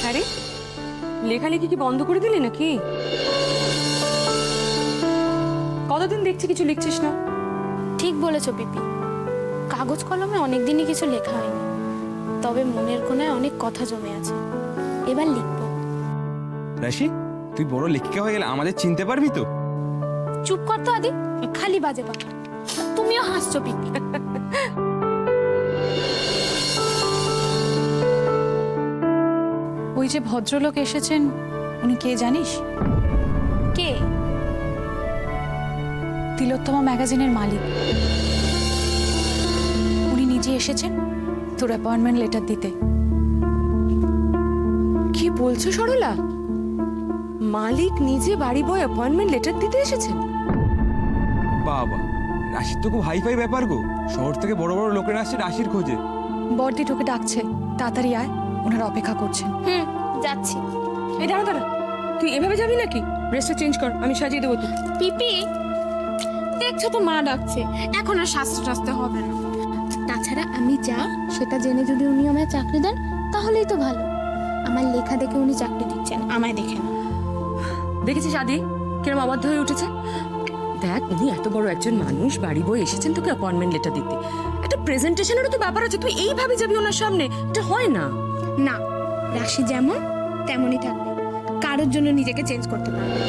আরে লেখালেখি কি বন্ধ করে দিলি নাকি? কতদিন দেখছি কিছু লিখছিস না। ঠিক বলেছো পিপি, কাগজ কলমে অনেকদিনই কিছু লেখা হয়নি, তবে মনের কোণায় অনেক কথা জমে আছে, এবার লিখবো। রাশি, তুই বড় লেখিকা হয়ে গেলে আমাদের চিনতে পারবি তো? চুপ কর তো আদি, খালি বাজে কথা। তুমিও হাসছো পিপি। ওই যে ভদ্রলোক এসেছেন, উনি কে জানিস? কে? তিলোত্তমা ম্যাগাজিনের মালিক। উনি নিজে এসেছেন তোর অ্যাপয়েন্টমেন্ট লেটার দিতে। কি বলছো সরলা? মালিক নিজে বাড়ি বয় অ্যাপয়েন্টমেন্ট লেটার দিতে এসেছেন? বাবা, রাশির তো খুব হাইফাই ব্যাপার গো। শহর থেকে বড় বড় লোকেরা আসছে রাশির খোঁজে। বর্দি তোকে ডাকছে, তাড়াতাড়ি আয়, ওনারা অপেক্ষা করছেন। যাচ্ছি। এই দাঁড়া দাঁড়া, তুই এভাবে যাবি নাকি? ড্রেসটা চেঞ্জ কর, আমি সাজিয়ে দেবো। তুই পিপি, দেখছো তো মা ডাকছে, এখন আর শাস্ত্র টাস্তে হবে না। তাছাড়া আমি যা সেটা জেনে যদি উনি আমায় চাকরি দেন তাহলেই তো ভালো। আমার লেখা দেখে উনি চাকরি দিচ্ছেন, আমায় দেখে না। দেখেছিস আদি কিরম অবাধ্য হয়ে উঠেছে? দেখ, উনি এত বড় একজন মানুষ, বাড়ি বই এসেছেন তোকে অ্যাপয়েন্টমেন্ট লেটার দিতে। একটা প্রেজেন্টেশনেরও তো ব্যাপার আছে, তুই এইভাবে যাবি ওনার সামনে? এটা হয় না। না, রাশি যেমন তেমনই থাকবে, কারোর জন্য নিজেকে চেঞ্জ করতে পারবে না।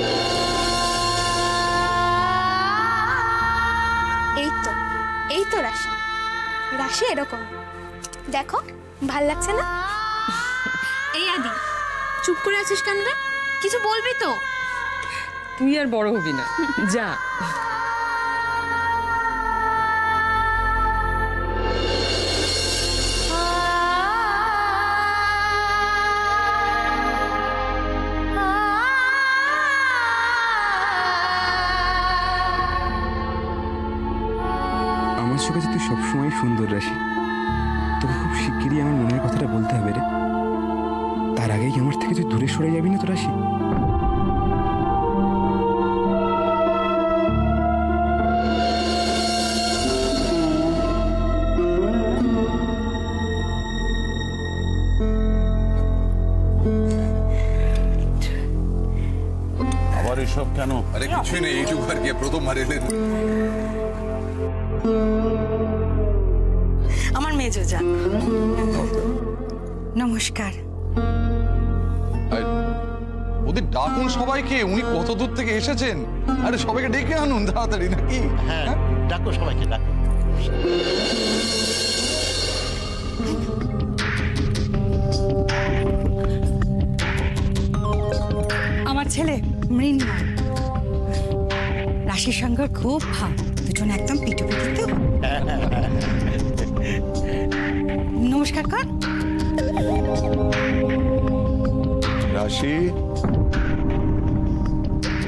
এই তো রাশি, রাশি এরকম, দেখো ভাল লাগছে না? এই আদি, চুপ করে আছিস কেন রে? কিছু বলবি তো? তুই আর বড় হবি না, যা। আমার চোখে তুই সবসময় সুন্দর রাশি। তোকে খুব শিগগিরই আমার মনের কথাটা বলতে হবে রে। তার আগেই আমার থেকে তুই দূরে সরে যাবি না তো রাশি? আবার এসব কেন? আরে কিছুই নেই, এইটুকু আর কি, প্রথমবার এলেন। আমার মেজো যান, নমস্কার। ওদের ডাকুন সবাইকে, উনি কত দূর থেকে এসেছেন। আরে সবাইকে ডেকে আনুন তাড়াতাড়ি, নাকি? হ্যাঁ, ডাকো সবাইকে, ডাকো। আমার ছেলে মৃন্ময়, রাশির সঙ্গে ওর খুব ভাব, দুজন একদম পিটুপিটি তো। নমস্কার কর। রাশি,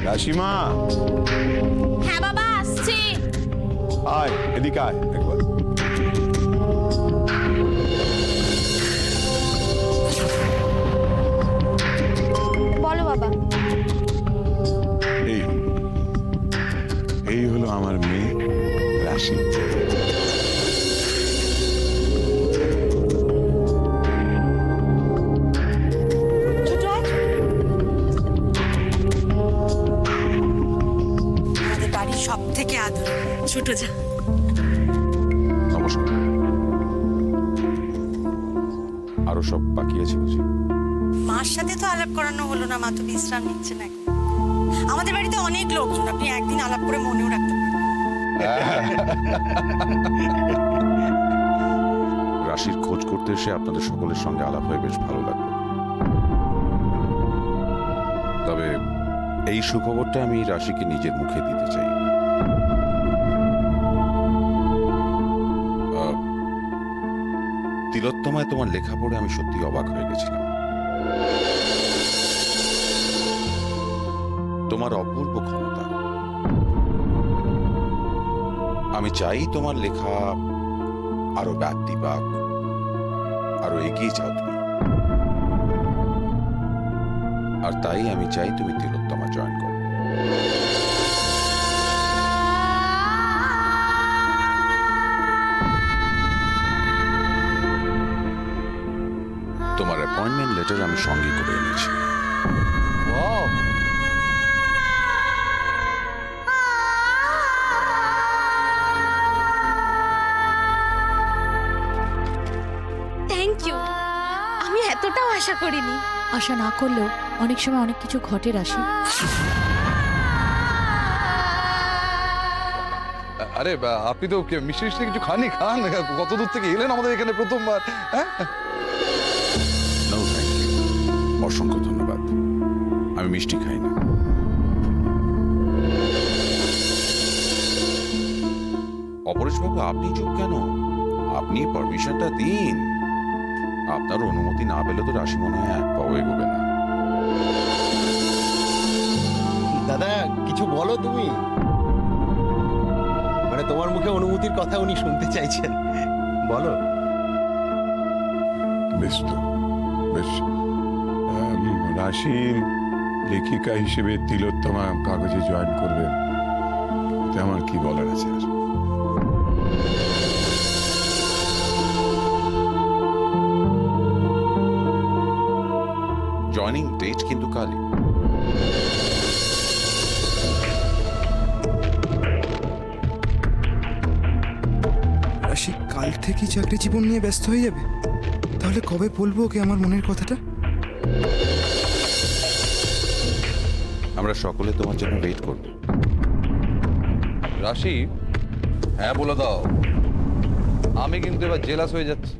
রাশিমা, হ্যাঁ বাবা, আসছি। আয় এদিকে আয় একবার। বলো বাবা। এই এই হলো আমার মেয়ে রাশি। আমাদের বাড়ির সব থেকে আদর ছোট যা। নমস্কার। আরো সব বাকি আছে বুঝি? মার সাথে তো আলাপ করানো হলো না, মা তো বিশ্রাম নিচ্ছে না। আমাদের বাড়িতে অনেক লোকজন, আপনি একদিন আলাপ করে মনেও রাখতে পারেন। রাশির খোঁজ করতে এসে আপনাদের সকলের সঙ্গে আলাপ হয়ে বেশ ভালো লাগলো। তবে এই সুখবরটা আমি রাশিকে নিজের মুখে দিতে চাই। তিলোত্তমায় তোমার লেখা পড়ে আমি সত্যি অবাক হয়ে গেছিলাম। তোমার অপূর্ব ক্ষমতা। আমি চাই তোমার লেখা আরো ব্যাপ্তি পাক, আরো এগিয়ে যাও তুমি। আর তাই আমি চাই তুমি তিলোত্তমা জয়েন করো। তোমার অ্যাপয়েন্টমেন্ট লেটার আমি সঙ্গে করে এনেছি। Wow, thank you. আমি এতটাও আশা করিনি। আশা না করলেও অনেক সময় অনেক কিছু ঘটে রাশি। আরে আপনি তো মিষ্টি মিষ্টি কিছু খাননি, খান। কত দূর থেকে এলেন আমাদের এখানে প্রথমবার? হ্যাঁ, নো থ্যাংক ইউ, অসংখ্য ধন্যবাদ। আমি মিষ্টি খাই না। অপরেশবাবু, আপনি চুপ কেন? আপনি পারমিশনটা দিন। আপনার অনুমতি না পেলে তো রাশি মনে হয় এক পাও এগোবে না। দাদা কিছু বলো তুমি। মানে তোমার মুখে অনুমতির কথা উনি শুনতে চাইছেন, বলো। বেশ তো, বেশ। রাশি লেখিকা হিসেবে তিলোত্তমা কাগজে জয়েন করবে, এতে আমার কি বলার আছে আর? জয়নিং ডেট কিন্তু কালই। রাশি কাল থেকেই চাকরি জীবন নিয়ে ব্যস্ত হয়ে যাবে। তাহলে কবে বলবো ওকে আমার মনের কথাটা? আমরা সকলে তোমার জন্য ওয়েট করব। রাশি, হ্যাঁ বলে দাও। আমি কিন্তু এবার জেলাস হয়ে যাচ্ছি।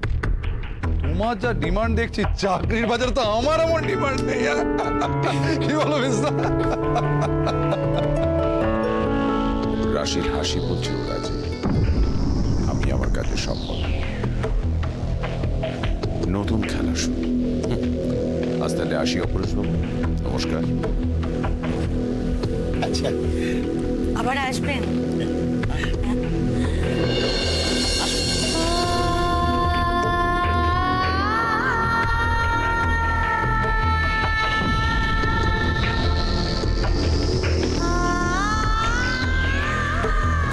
তোমার যা ডিমান্ড দেখছি চাকরির বাজারে, তো আমার এমন ডিমান্ড নেই। কি বলো মিস্টার? রাশির হাসি বলছে ও রাজি। আমি আমার কাজে সফল। নতুন খেলা শুরু। আজ তাহলে আসি অপরেশবাবু, নমস্কার। আচ্ছা, আবার আসবেন।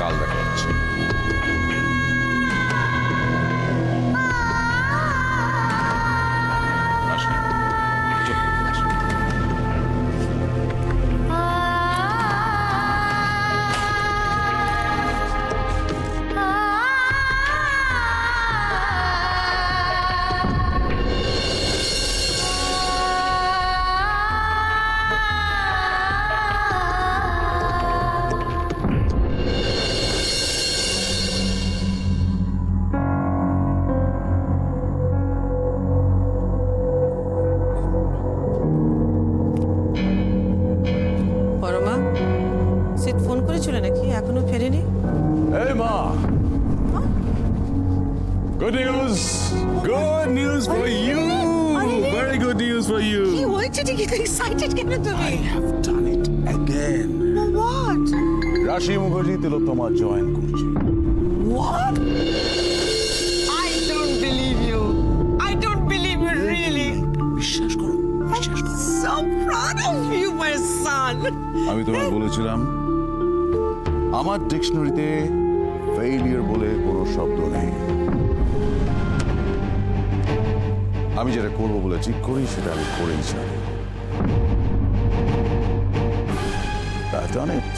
কাল দেখা হচ্ছে। আসি। চল, আসি। পরমা, সিট ফোন করেছিল নাকি? এখনো ফেরেনি? Hey Ma! Good news! Good news for you! Very good news for you! কি হয়েছে? ঠিক এক্সাইটেড কেন তুমি? have done it again! What? রাশি মুখার্জি তিলোত্তমা জয়েন করছে। What? I don't believe you. I don't believe you really. বিশ্বাস করো, বিশ্বাস করো। So proud of you, my son. আমি তোমায় বলেছিলাম আমার ডিকশনারিতে ফেইলিয়ার বলে কোনো শব্দ নেই। আমি যেটা করবো বলে ঠিক করি সেটা আমি করেই ছাড়ি। I've done it.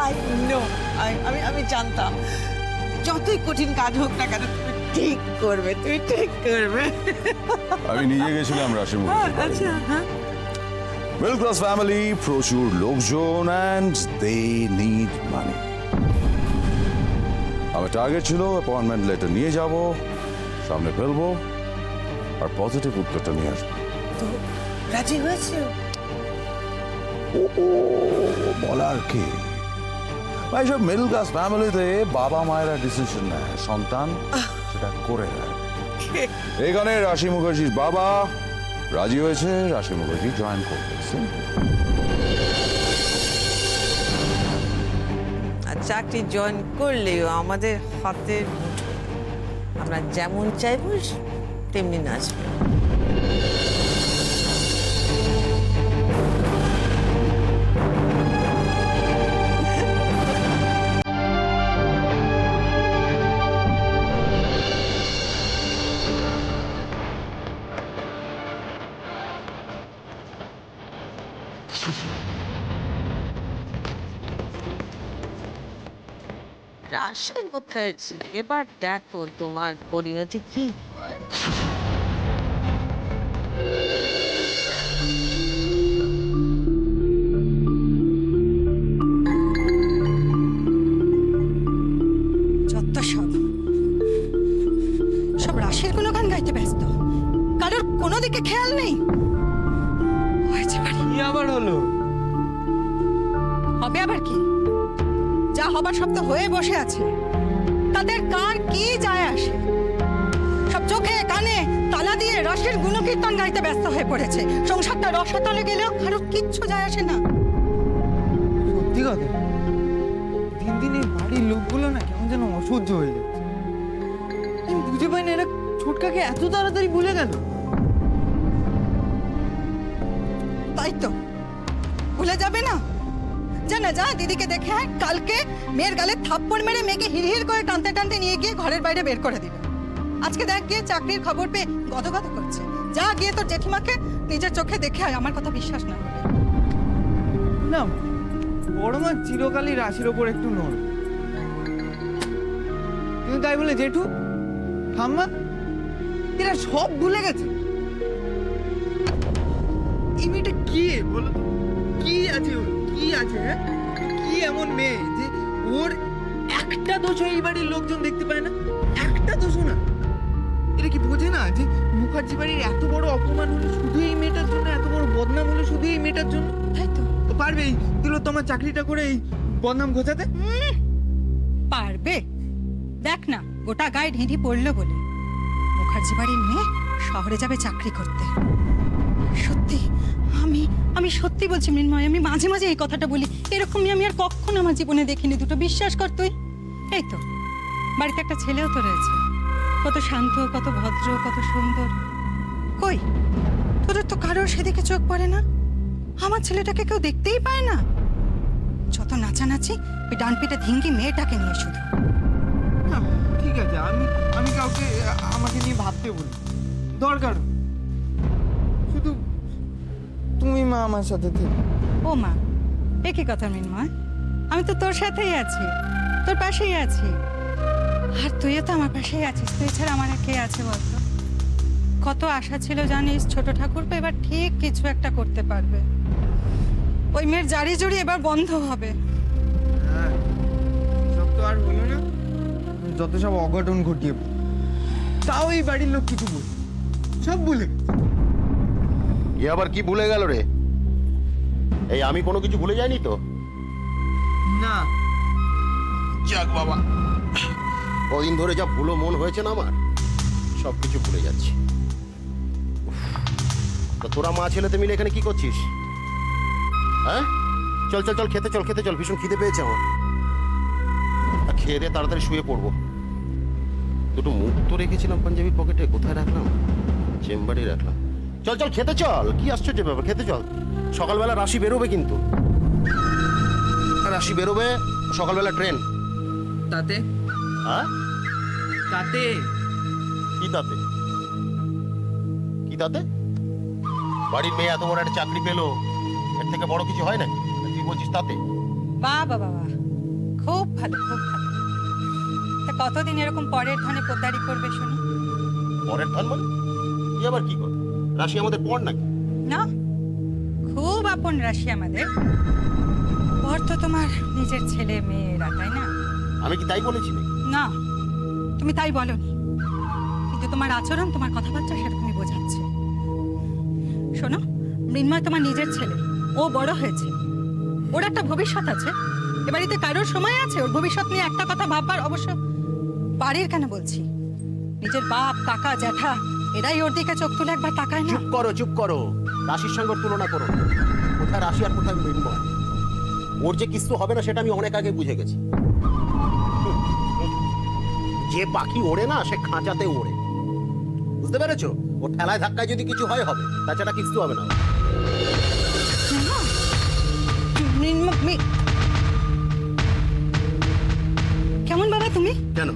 I know. আমি জানতাম যতই কঠিন কাজ হোক না কেন তুমি ঠিক করবে, তুমি ঠিক করবে। আমি নিজে গেছিলাম রাশি মুখার্জি। আচ্ছা, হ্যাঁ। মিডল ক্লাস ফ্যামিলি, প্রচুর লোকজন, অ্যান্ড দে নিড মানি। আমার টার্গেট ছিল অ্যাপয়েন্টমেন্ট লেটার নিয়ে যাব, সামনে ফেলবো, আর পজিটিভ উত্তরটা নিয়ে আসবো। তো রাজি হয়েছে? ও বলার কি, এইসব মিডল ক্লাস ফ্যামিলিতে বাবা মায়েরা ডিসিশন নেয়, সন্তান সেটা করে দেয়। এখানে রাশি মুখার্জির বাবা রাজি হয়েছে, রাশি মুখার্জি জয়েন করবে। আর চাকরি জয়েন করলেও আমাদের হাতের মুঠো। আমরা যেমন চাইবো তেমনি নাচবে। রাশের কোথায় ছিল? এবার দেখো তোমার পরিণতি কি হয়। যত সব সব রাশের কোনো গান গাইতে ব্যস্ত, কারোর কোনো দিকে খেয়াল নেই। হয়েছে বাড়ি, কি আবার হলো? হবে আবার কি? যা হবার সব তো হয়ে বসে আছে, তাদের কার কি যায় আসে? সব চোখে কানে তালা দিয়ে রসের গুণকীর্তন গাইতে ব্যস্ত হয়ে পড়েছে। সংসারটা রসাতলে গেলেও কারোর কিচ্ছু যায় আসে না। সত্যি কথা, দিন দিন এই বাড়ির লোকগুলো না কেমন যেন অসহ্য হয়ে যাচ্ছে। আমি বুঝে পাই না এরা ছোটকাকে এত তাড়াতাড়ি ভুলে গেল। তাই তো, ভুলে যাবে না? যা না যা, দিদিকে দেখে আয়। কালকে মেয়ের গালে থাপ্পড় মেরে মেয়েকে হিড়হিড় করে টানতে টানতে নিয়ে গিয়ে ঘরের বাইরে বের করে দিল। আজকে দেখ গিয়ে চাকরির খবর পেয়ে গদগদ করছে। যা গিয়ে তোর জেঠিমাকে নিজের চোখে দেখে আয়, আমার কথা বিশ্বাস না হলে। না, বড় মা চিরকালই রাশির ওপর একটু নড়, কিন্তু তাই বলে জেঠু ঠাম্মা এরা সব ভুলে গেছে। এই মেয়েটা কি বলো তো? কি আছে ওর? কি আছে হ্যাঁ? কি এমন মেয়ে যে ওর একটা দোষও এই বাড়ির লোকজন দেখতে পায় না? একটা দোষও না। এটা কি বোঝে না যে মুখার্জি বাড়ির এত বড় অপমান হলো শুধু এই মেয়েটার জন্য, এত বড় বদনাম হলো শুধু এই মেয়েটার জন্য? তাই তো, তো পারবেই তিলোত্তমার চাকরিটা করে এই বদনাম ঘোচাতে? পারবে। দেখ না, গোটা গায়ে ঢিঁড়ি পড়লো বলে মুখার্জি বাড়ির মেয়ে শহরে যাবে চাকরি করতে। সত্যি, আমি সত্যি বলছি মৃন্ময়, আমি মাঝে মাঝে এই কথাটা বলি। এরকমই আমি আর কখনো আমার জীবনে দেখিনি। দুটো বিশ্বাস কর তুই। এই তো বাড়িতে একটা ছেলেও তো রয়েছে, কত শান্ত, কত ভদ্র, কত সুন্দর। কই তোদের তো কারোর সেদিকে চোখ পড়ে না। আমার ছেলেটাকে কেউ দেখতেই পায় না। যত নাচানাচি ওই ডান পিঠে ধিঙ্গি মেয়েটাকে নিয়ে শুধু। না, ঠিক আছে, আমি কাউকে আমাকে নিয়ে ভাবতে বলি, দরকার শুধু তুমি মা আমার সাথে থেকে। ও মা, এ কি কথা মৃন্ময়? আমি তো তোর সাথেই আছি, তোর পাশেই আছি। আর তুইও তো আমার পাশেই আছিস। তুই ছাড়া আমার আর কে আছে বলতো? কত আশা ছিল জানিস, ছোট ঠাকুরপো এবার ঠিক কিছু একটা করতে পারবে। ওই মেয়ের জারি জড়ি এবার বন্ধ হবে। হ্যাঁ, সব তো আর হলো না, যত সব অঘটন ঘটিয়ে তাও এই বাড়ির লোক কিছু বলে সব ভুলে গেছে। এ আবার কি ভুলে গেল রে? এই আমি কোনো কিছু ভুলে যাইনি তো? না, যাক বাবা, কদিন ধরে যা ভুলো মন হয়েছে না আমার, সব কিছু ভুলে যাচ্ছি। উফ, তা তোরা মা ছেলেতে মিলে এখানে কি করছিস? হ্যাঁ, চল চল চল, খেতে চল, খেতে চল, ভীষণ খিদে পেয়েছে আমার। আর খেয়ে দিয়ে তাড়াতাড়ি শুয়ে পড়বো। দুটো মুখ তো রেখেছিলাম পাঞ্জাবি পকেটে, কোথায় রাখলাম? চেম্বারে রাখলাম। চল চল, খেতে চল। কি আশ্চর্য ব্যাপার, খেতে চল। সকালবেলা রাশি বেরোবে কিন্তু, রাশি বেরোবে সকালবেলা ট্রেন। তাতে হ্যাঁ, তাতে কি তাতে? কি তাতে? বাড়ির মেয়ে এত বড় একটা চাকরি পেলো, এর থেকে বড় কিছু হয় না? তুই বলছিস তাতে? বাহ বাবা বাহ, খুব ভালো, খুব ভালো। তা কতদিন এরকম পরের ধনে পোদ্দারি করবে শুনি? পরের ধান মানে? তুই আবার কি কর? রাশি আমাদের পর নাকি? না, খুব আপন রাশি আমাদের। পর তো তোমার নিজের ছেলে মেয়েরা, তাই না? আমি কি তাই বলেছি নাকি? না, তুমি তাই বলনি, কিন্তু তোমার আচরণ, তোমার কথাবার্তা সেরকমই বোঝাচ্ছে। শোনো, মৃন্ময় তোমার নিজের ছেলে, ও বড় হয়েছে, ওর একটা ভবিষ্যৎ আছে। এ বাড়িতে কারোর সময় আছে ওর ভবিষ্যৎ নিয়ে একটা কথা ভাববার? অবশ্য বাড়ির কেন বলছি, নিজের বাপ, কাকা, জ্যাঠা এরাই ওর দিকে চোখ তুলে একবার তাকায় না? চুপ করো, চুপ করো। রাশির সঙ্গে ওর তুলনা করো। কোথায় রাশি আর কোথায় মৃন্ময়? ওর যে কিছু হবে না সেটা আমি অনেক আগে বুঝে গেছি। যে পাখি ওড়ে না সে খাঁচাতে ওড়ে, বুঝতে পেরেছো? ও ঠেলায় ধাক্কায় যদি কিছু হয় হবে, তাছাড়া কিছু হবে না। কেমন বাবা তুমি? কেন?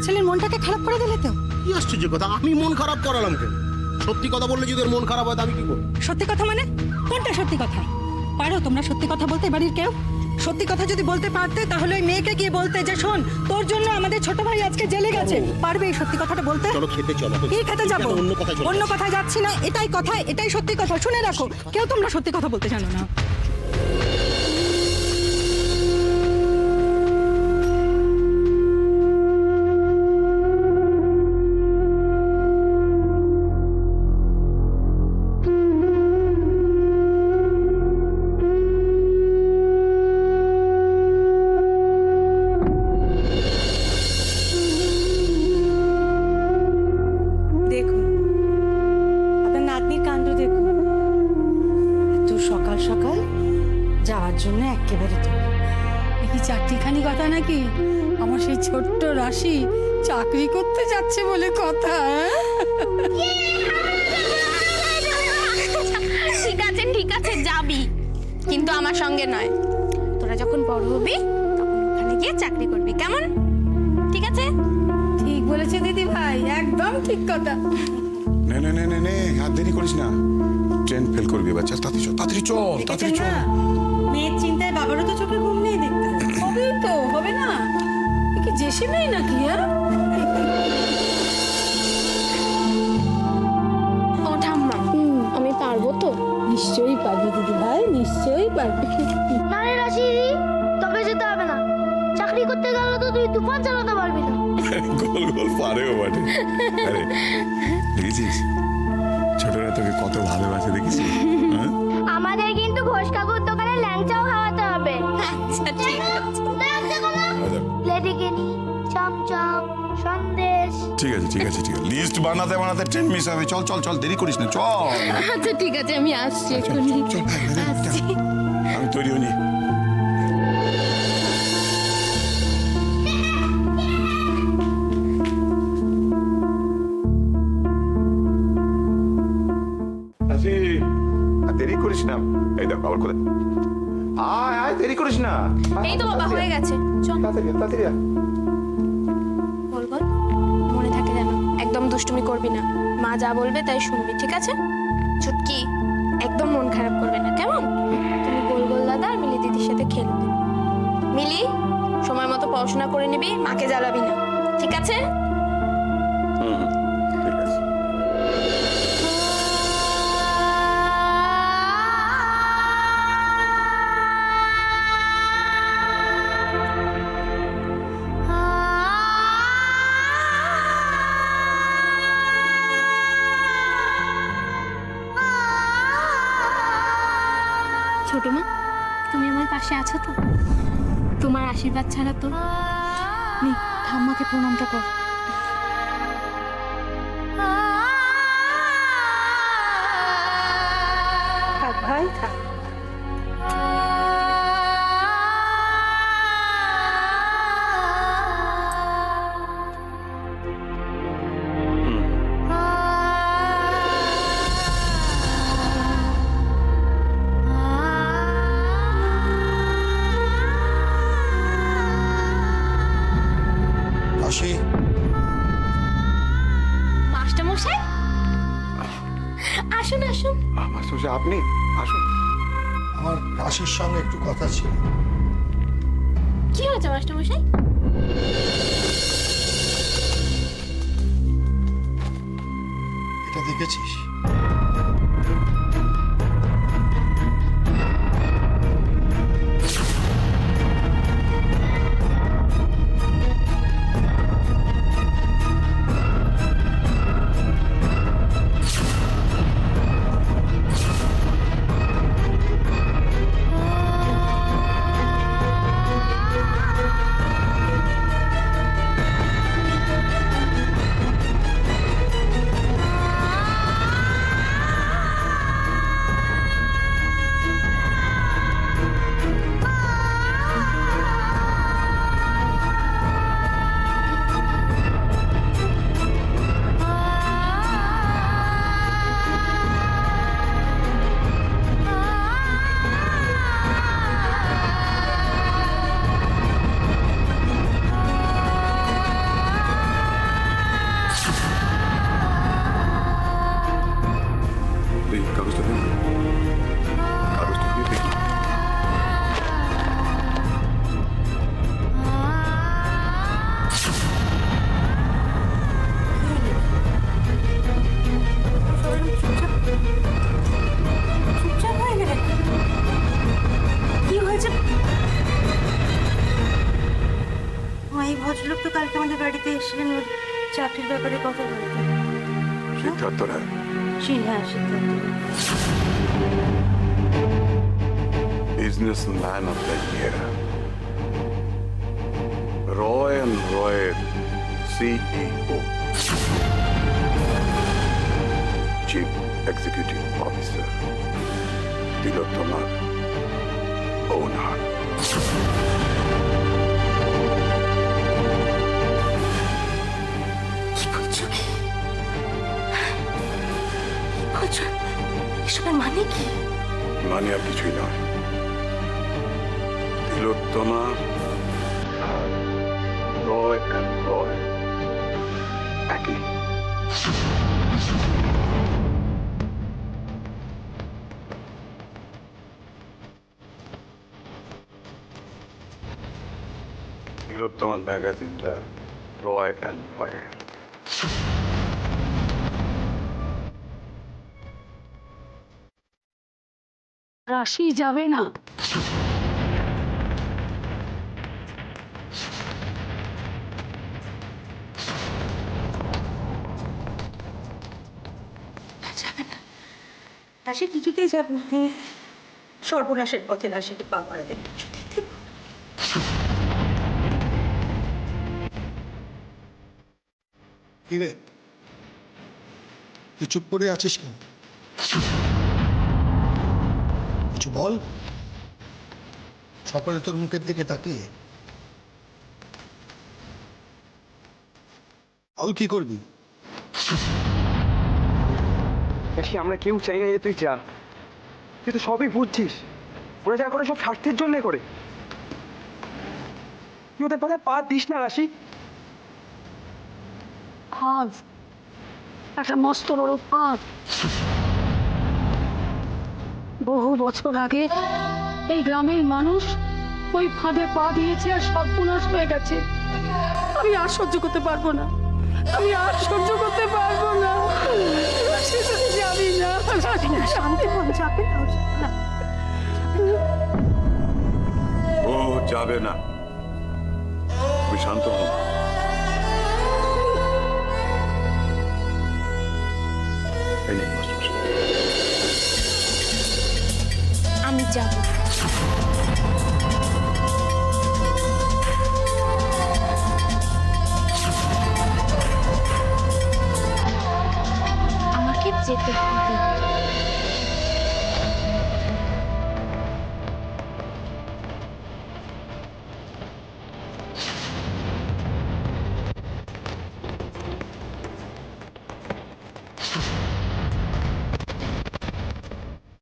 ছেলের মনটাকে খারাপ করে দিলে তো। কি আশ্চর্য কথা, আমি মন খারাপ করালাম কেন? সত্যি কথা বললে যদি ওর মন খারাপ হয় তা আমি কি করবো? সত্যি কথা মানে? কোনটা সত্যি কথা? পারো তোমরা সত্যি কথা বলতে বাড়ির কেউ? সত্যি কথা যদি বলতে পারতে তাহলে ওই মেয়েকে গিয়ে বলতে যে শোন তোর জন্য আমাদের ছোট ভাই আজকে জেলে গেছে। পারবে এই সত্যি কথাটা বলতে? চলো খেতে চলো। কি খেতে যাবো? অন্য কথায় চলে অন্য কথায় যাচ্ছি না, এটাই কথা, এটাই সত্যি কথা। শুনে রাখো, কেউ তোমরা সত্যি কথা বলতে জানো না। দেখুন আপনার নাতনির কাণ্ড দেখুন, এত সকাল সকাল যাওয়ার জন্য একেবারে তো কি চারটিখানি কথা নাকি? আমার সেই ছোট্ট রাশি চাকরি করতে যাচ্ছে বলে কথা। ঠিক আছে যাবি, কিন্তু আমার সঙ্গে নয়। তোরা যখন বড় হবি তখন ওখানে গিয়ে চাকরি করবি, কেমন? ঠিক আছে? ঠিক বলেছে দিদি ভাই, একদম ঠিক কথা। নে নে নে নে নে, আর দেরি করিস না, ট্রেন ফেল করবি এবার। চল তাড়াতাড়ি চল, তাড়াতাড়ি চল, তাড়াতাড়ি চল। মেয়ের চিন্তায় বাবারও তো চোখে ঘুম নেই দেখতে। হবেই তো, হবে না? এ কি জেসি মেয়ে নাকি? ও ঠাম্মা, আমি পারবো তো? নিশ্চয়ই পারবি দিদি ভাই, নিশ্চয়ই পারবি। না রে রাশি, তবে যেতে হবে না। চাকরি করতে গেলে তো তুই তুফান চালাতে পারবি না। গোল গোল পারেও বটে। আরে দেখেছিস ছোটরা তোকে কত ভালোবাসে, দেখেছিস? হ্যাঁ? আমাদের কিন্তু ঘোষ কাকুর দোকানে ল্যাংচাও খাওয়াতে হবে। আচ্ছা ঠিক আছে। লেডিকেনি, চমচম, সন্দেশ। ঠিক আছে ঠিক আছে ঠিক আছে, লিস্ট বানাতে বানাতে ট্রেন মিস হবে। চল চল চল, দেরি করিস না, চল। আচ্ছা ঠিক আছে, আমি আসছি এক্ষুনি। আসছি। আমি তৈরি হইনি। দেরি করিস না, এই দেখো আবার করে। আয় আয়, দেরি করিস না। এই তো বাবা হয়ে গেছে, চল। তাড়াতাড়ি তাড়াতাড়ি আয়। বল বল, মনে থাকে যেন একদম দুষ্টুমি করবি না। মা যা বলবে তাই শুনবি, ঠিক আছে? চুটকি, একদম মন খারাপ করবে না, কেমন? তুমি গোল গোল দাদা আর মিলি দিদির সাথে খেলবে। মিলি, সময় মতো পড়াশোনা করে নিবি, মাকে জ্বালাবি না, ঠিক আছে? ঠিক আছে। ছোট মা, তুমি আমার পাশে আছো তো? তোমার আশীর্বাদ ছাড়া তো। নে, ঠাম্মাকে প্রণামটা কর। থাক ভাই থাক। রাশি, মাস্টার মশাই, আসুন আসুন। মাস্টারমশাই আপনি আসুন। আমার রাশির সঙ্গে একটু কথা ছিল। কি হয়েছে মাস্টার মশাই? এটা দেখেছিস? চাকরির ব্যাপারে কথা বলতে। সিদ্ধার্থ রায় হ্যাঁ, Siddharth. businessman of the year. Roy and Roy CEO, Chief Executive Officer, Tilottama owner. এসবের মানে কি? মানে আর কিছুই নয়, তিলোত্তমা আর রয় অ্যান্ড রয় একই। তিলোত্তমার ম্যাগাজিনটা রয় অ্যান্ড রয়ের। রাশি যাবে না। রাশি কিছুতেই যাবে না। সর্বনাশের পথে রাশিকে পা করে দেবে। কি রে, তুই চুপ করে আছিস কেন? কিছু বল। সকলে তোর মুখের দিকে তাকিয়ে বল, কি করবি? আমরা কেউ চাই না যে তুই যা, তুই তো সবই বুঝছিস। ওরা যা করে সব স্বার্থের জন্য করে। তুই ওদের কথা পা দিস না রাশি। ফাঁদ, একটা মস্ত বড় ফাঁদ। বহু বছর আগে এই গ্রামের মানুষ ওই ফাঁদে পা দিয়েছে আর সর্বনাশ হয়ে গেছে। আমি আর সহ্য করতে পারবো না, আমি আর সহ্য করতে পারবো না। যাবি না, শান্তি মন যাবে না। ও যাবে না, তুমি শান্ত হও। এই নিন মাস্টারমশাই। আমি যাব। আমাকে যেতে হবে।